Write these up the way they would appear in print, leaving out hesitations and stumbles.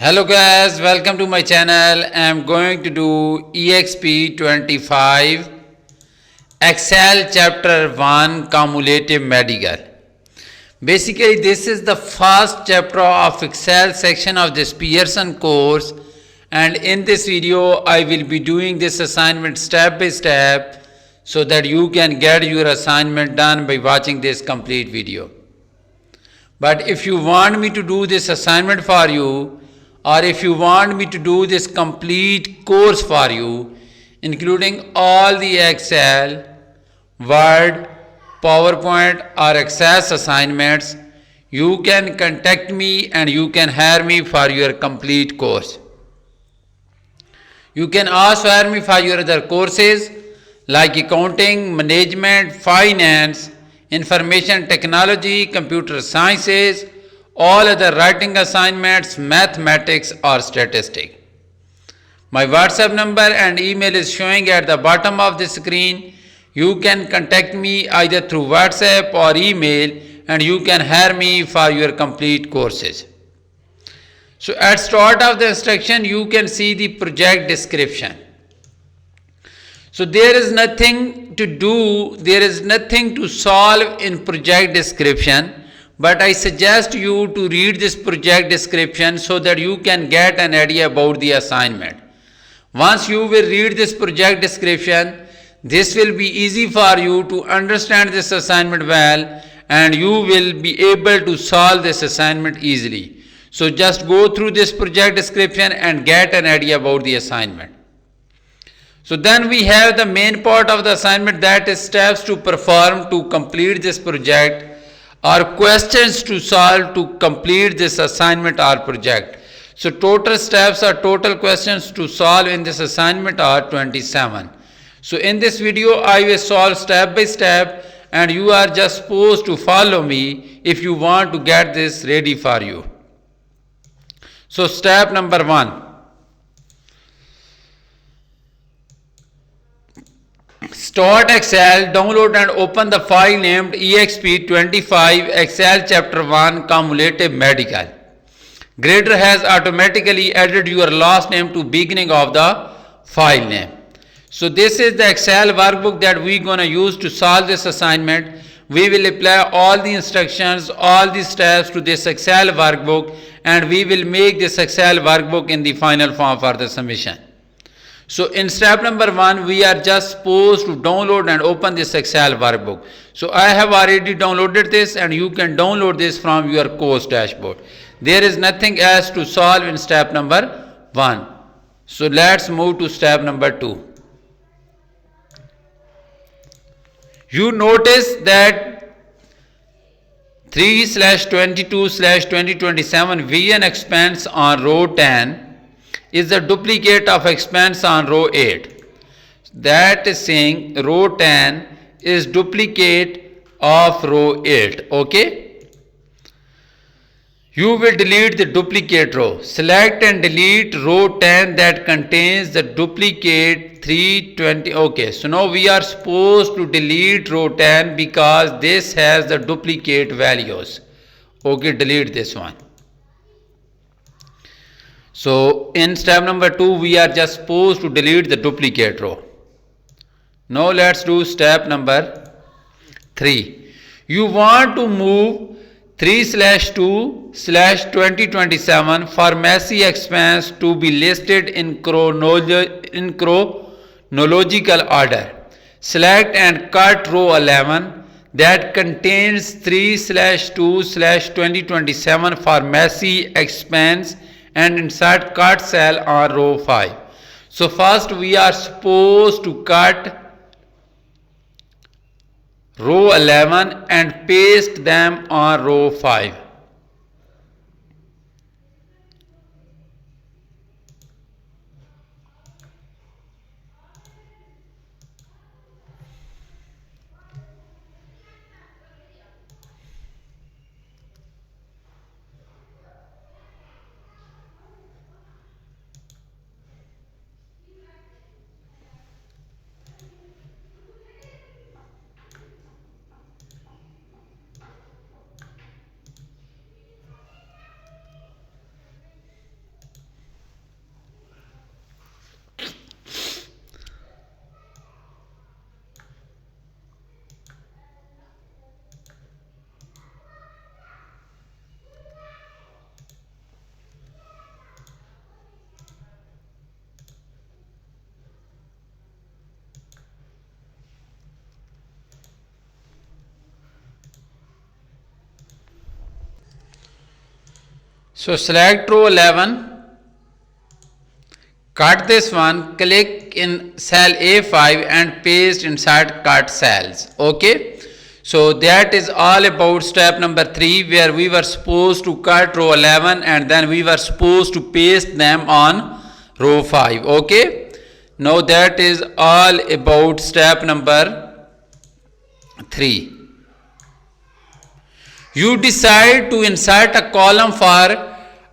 Hello guys, welcome to my channel. I am going to do EXP 25 Excel chapter 1 cumulative medical. Basically this is the first chapter of Excel section of this Pearson course, and in this video I will be doing this assignment step by step so that you can get your assignment done by watching this complete video. But if you want me to do this assignment for you, or if you want me to do this complete course for you, including all the Excel, Word, PowerPoint or Access assignments, you can contact me and you can hire me for your complete course. You can also hire me for your other courses like accounting, management, finance, information technology, computer sciences, all other writing assignments, mathematics or statistics. My WhatsApp number and email is showing at the bottom of the screen. You can contact me either through WhatsApp or email and you can hire me for your complete courses. So at start of the instruction you can see the project description. So there is nothing to do, there is nothing to solve in project description, but I suggest you to read this project description so that you can get an idea about the assignment. Once you will read this project description, this will be easy for you to understand this assignment well and you will be able to solve this assignment easily. So just go through this project description and get an idea about the assignment. So then we have the main part of the assignment, that is steps to perform to complete this project or questions to solve to complete this assignment or project. So total steps or total questions to solve in this assignment are 27. So in this video I will solve step by step and you are just supposed to follow me if you want to get this ready for you. So step number 1. Start Excel, download and open the file named EXP25 Excel Chapter 1 Cumulative Medical. Grader has automatically added your last name to beginning of the file name. So this is the Excel workbook that we gonna use to solve this assignment. We will apply all the instructions, all the steps to this Excel workbook and we will make this Excel workbook in the final form for the submission. So in step number 1, we are just supposed to download and open this Excel workbook. So I have already downloaded this and you can download this from your course dashboard. There is nothing else to solve in step number 1. So let's move to step number 2. You notice that 3/22/2027 VN expense on row 10 is the duplicate of expense on row 8. That is saying row 10 is duplicate of row 8. Okay. You will delete the duplicate row. Select and delete row 10 that contains the duplicate 320. Okay, so now we are supposed to delete row 10 because this has the duplicate values. Okay, delete this one. So in step number 2 we are just supposed to delete the duplicate row. Now let's do step number 3. You want to move 3/2/2027 pharmacy expense to be listed in chronological order. Select and cut row 11 that contains 3/2/2027 pharmacy expense and insert cut cell on row 5. So first we are supposed to cut row 11 and paste them on row 5. So select row 11, cut this one, click in cell A5 and paste inside cut cells. Okay, so that is all about step number 3, where we were supposed to cut row 11 and then we were supposed to paste them on row 5. Okay, now that is all about step number 3. You decide to insert a column for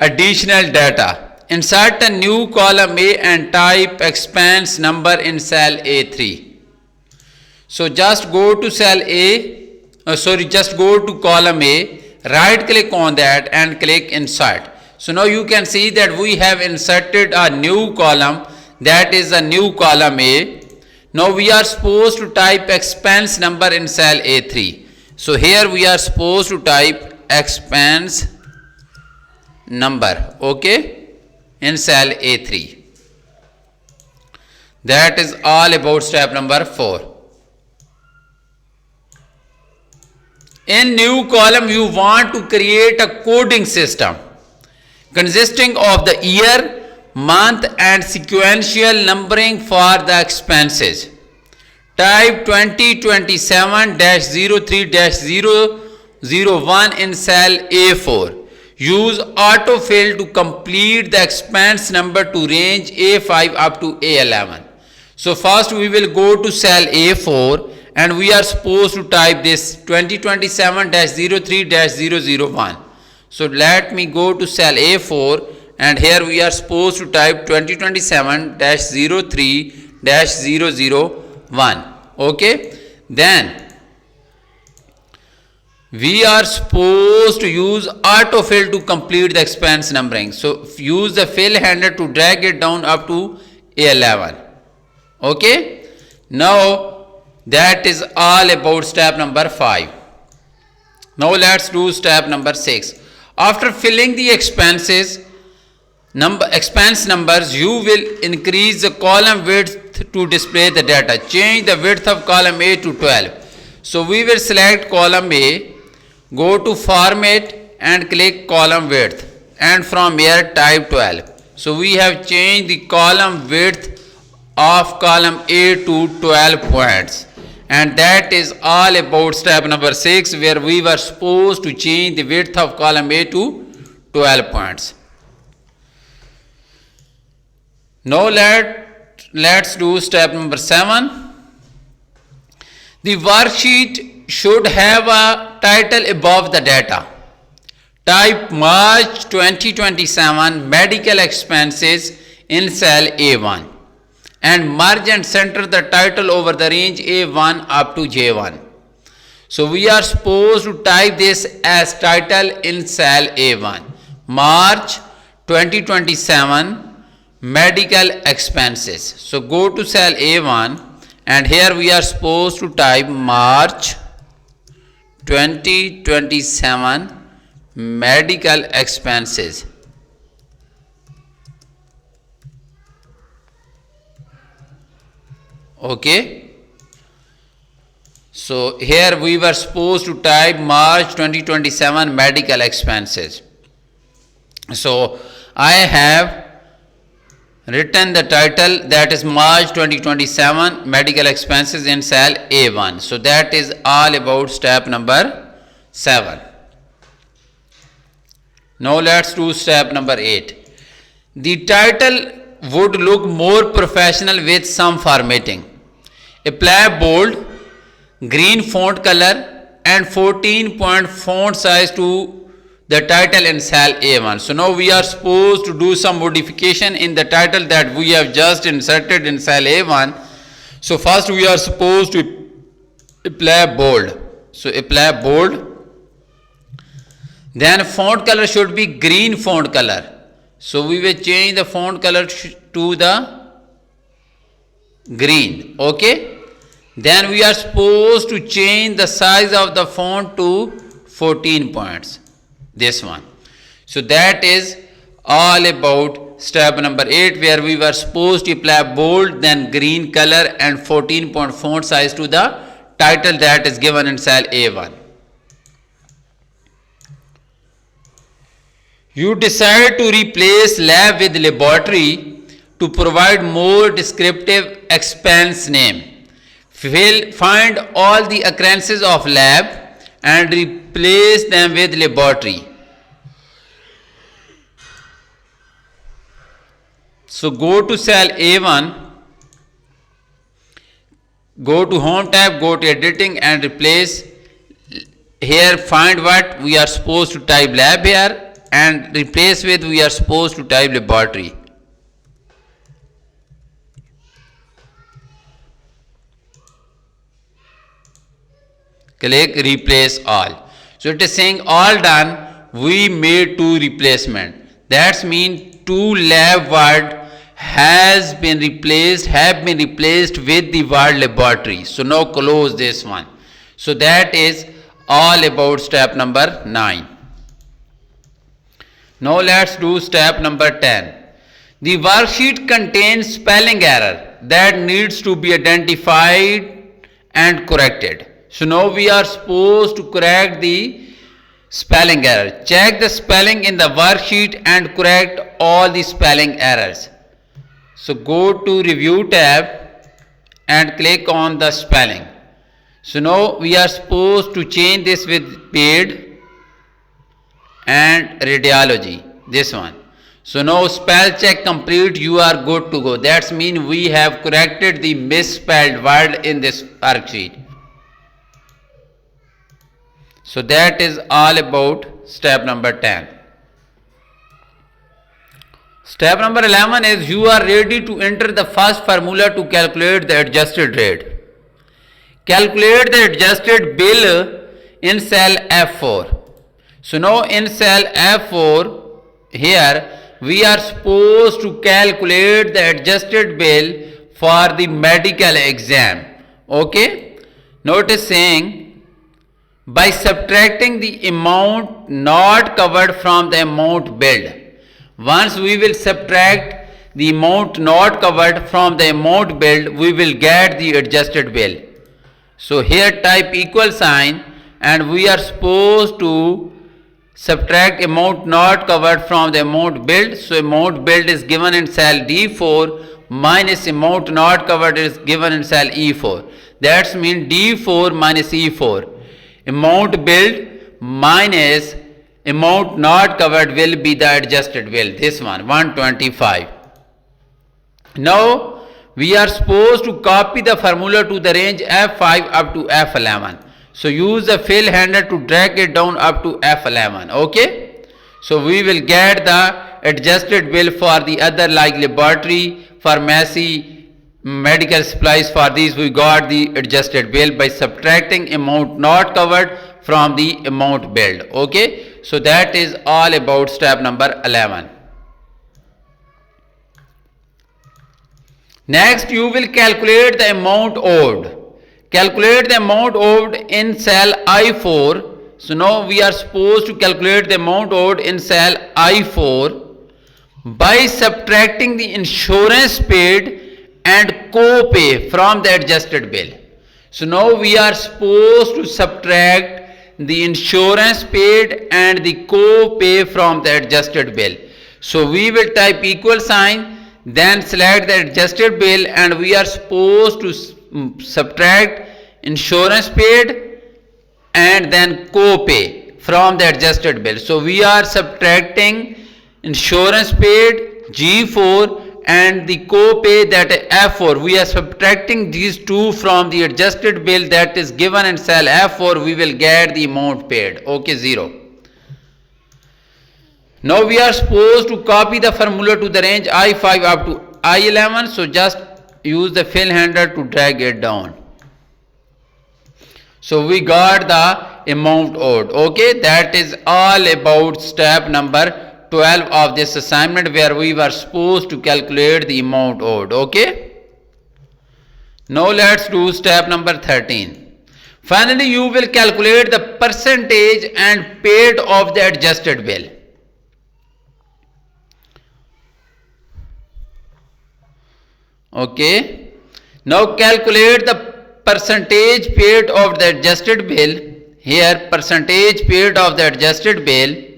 additional data. Insert a new column A and type expense number in cell A3. So just go to cell A, just go to column A, right click on that and click insert. So now you can see that we have inserted a new column, that is a new column A. Now we are supposed to type expense number in cell A3. So here we are supposed to type expense number, okay, in cell A3. That is all about step number 4. In new column you want to create a coding system consisting of the year, month and sequential numbering for the expenses. Type 2027-03-001 in cell A4. Use autofill to complete the expense number to range A5 up to A11. So first we will go to cell A4 and we are supposed to type this 2027-03-001. So let me go to cell A4 and here we are supposed to type 2027-03-001. Okay, then we are supposed to use autofill to complete the expense numbering. So use the fill handler to drag it down up to A11. Okay, now that is all about step number 5. Now let's do step number 6. After filling the expense numbers, you will increase the column width to display the data. Change the width of column A to 12. So we will select column A, go to format and click column width and from here type 12. So we have changed the column width of column A to 12 points. And that is all about step number 6, where we were supposed to change the width of column A to 12 points. Now let's do step number 7. The worksheet should have a title above the data. Type March 2027 medical expenses in cell A1 and merge and center the title over the range A1 up to J1. So we are supposed to type this as title in cell A1. March 2027 medical expenses. So go to cell A1 and here we are supposed to type March 2027 medical expenses. Okay, so here we were supposed to type March 2027 medical expenses. So I have written the title, that is March 2027 medical expenses in cell A1. So that is all about step number 7. Now let's do step number 8. The title would look more professional with some formatting. Apply bold, green font color and 14-point font size to the title in cell A1. So now we are supposed to do some modification in the title that we have just inserted in cell A1. So first we are supposed to apply bold. So apply bold. Then font color should be green font color. So we will change the font color to the green. Okay. Then we are supposed to change the size of the font to 14 points. This one. So that is all about step number 8, where we were supposed to apply bold, then green color and 14-point font size to the title that is given in cell A1. You decide to replace lab with laboratory to provide more descriptive expense name. Find all the occurrences of lab and replace them with laboratory. So go to cell A1, go to home tab, go to editing and replace. Here find what we are supposed to type lab here and replace with we are supposed to type laboratory. Click replace all. So it is saying all done, we made two replacement. That's mean two lab word have been replaced with the word laboratory. So now close this one. So that is all about step number 9. Now let's do step number 10. The worksheet contains spelling error that needs to be identified and corrected. So now we are supposed to correct the spelling error. Check the spelling in the worksheet and correct all the spelling errors. So go to review tab and click on the spelling. So now we are supposed to change this with paid and radiology, this one. So now spell check complete, you are good to go. That's mean we have corrected the misspelled word in this worksheet. So that is all about step number 10. Step number 11 is you are ready to enter the first formula to calculate the adjusted rate. Calculate the adjusted bill in cell F4. So now in cell F4 here we are supposed to calculate the adjusted bill for the medical exam. Okay. Notice saying by subtracting the amount not covered from the amount billed. Once we will subtract the amount not covered from the amount billed, we will get the adjusted bill. So here type equal sign and we are supposed to subtract amount not covered from the amount billed. So amount billed is given in cell D4 minus amount not covered is given in cell E4. That's mean D4 minus E4. Amount billed minus amount not covered will be the adjusted bill. This one 125. Now we are supposed to copy the formula to the range F5 up to F11. So use the fill handle to drag it down up to F11. Okay. So we will get the adjusted bill for the other like laboratory, pharmacy, medical supplies. For these we got the adjusted bill by subtracting amount not covered from the amount billed. Okay. So that is all about step number 11. Next you will calculate the amount owed. Calculate the amount owed in cell I4. So now we are supposed to calculate the amount owed in cell I4 by subtracting the insurance paid and co-pay from the adjusted bill. So now we are supposed to subtract the insurance paid and the co-pay from the adjusted bill. So we will type equal sign, then select the adjusted bill and we are supposed to subtract insurance paid and then co-pay from the adjusted bill. So we are subtracting insurance paid G4 and the co-pay that is F4. We are subtracting these two from the adjusted bill that is given in cell F4. We will get the amount paid. Okay, 0. Now we are supposed to copy the formula to the range I5 up to I11. So just use the fill handle to drag it down. So we got the amount owed. Okay, that is all about step number 12 of this assignment where we were supposed to calculate the amount owed. Okay. Now let's do step number 13. Finally, you will calculate the percentage and paid of the adjusted bill. Okay. Now calculate the percentage paid of the adjusted bill. Here percentage paid of the adjusted bill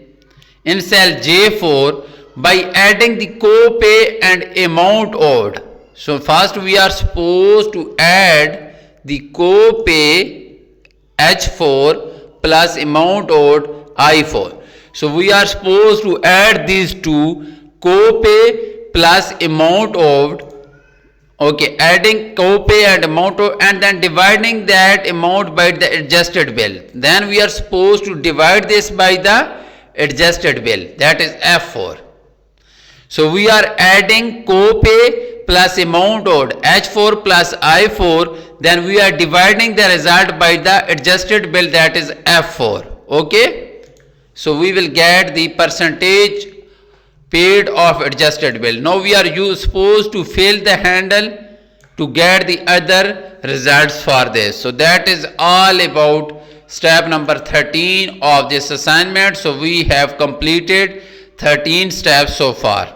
in cell J4 by adding the copay and amount owed. So first we are supposed to add the copay H4 plus amount owed I4. So we are supposed to add these two, copay plus amount owed. Okay, adding copay and amount owed, and then dividing that amount by the adjusted bill. Then we are supposed to divide this by the adjusted bill, that is F4. So we are adding copay plus amount owed, H4 plus I4, then we are dividing the result by the adjusted bill, that is F4. Okay, so we will get the percentage paid of adjusted bill. Now we are supposed to fill the handle to get the other results for this. So that is all about step number 13 of this assignment. So we have completed 13 steps so far.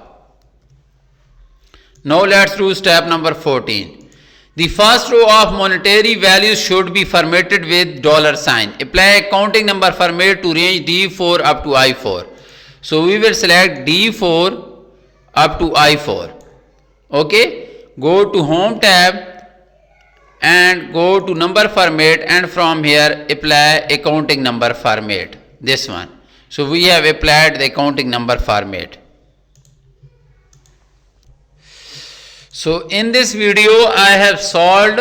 Now let's do step number 14. The first row of monetary values should be formatted with $sign. Apply accounting number format to range D4 up to I4. So we will select D4 up to I4. Okay, go to home tab and go to number format, and from here apply accounting number format, this one. So we have applied the accounting number format. So in this video I have solved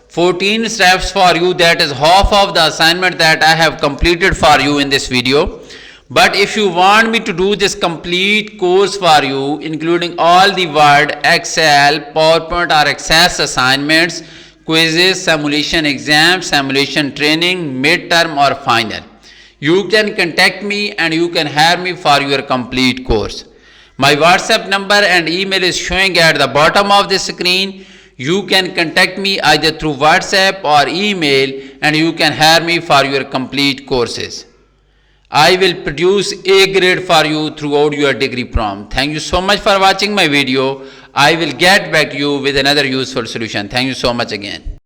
14 steps for you, that is half of the assignment that I have completed for you in this video. But if you want me to do this complete course for you, including all the Word, Excel, PowerPoint or Access assignments, quizzes, simulation exams, simulation training, midterm or final, you can contact me and you can hire me for your complete course. My WhatsApp number and email is showing at the bottom of the screen. You can contact me either through WhatsApp or email and you can hire me for your complete courses. I will produce A grade for you throughout your degree prom. Thank you so much for watching my video. I will get back to you with another useful solution. Thank you so much again.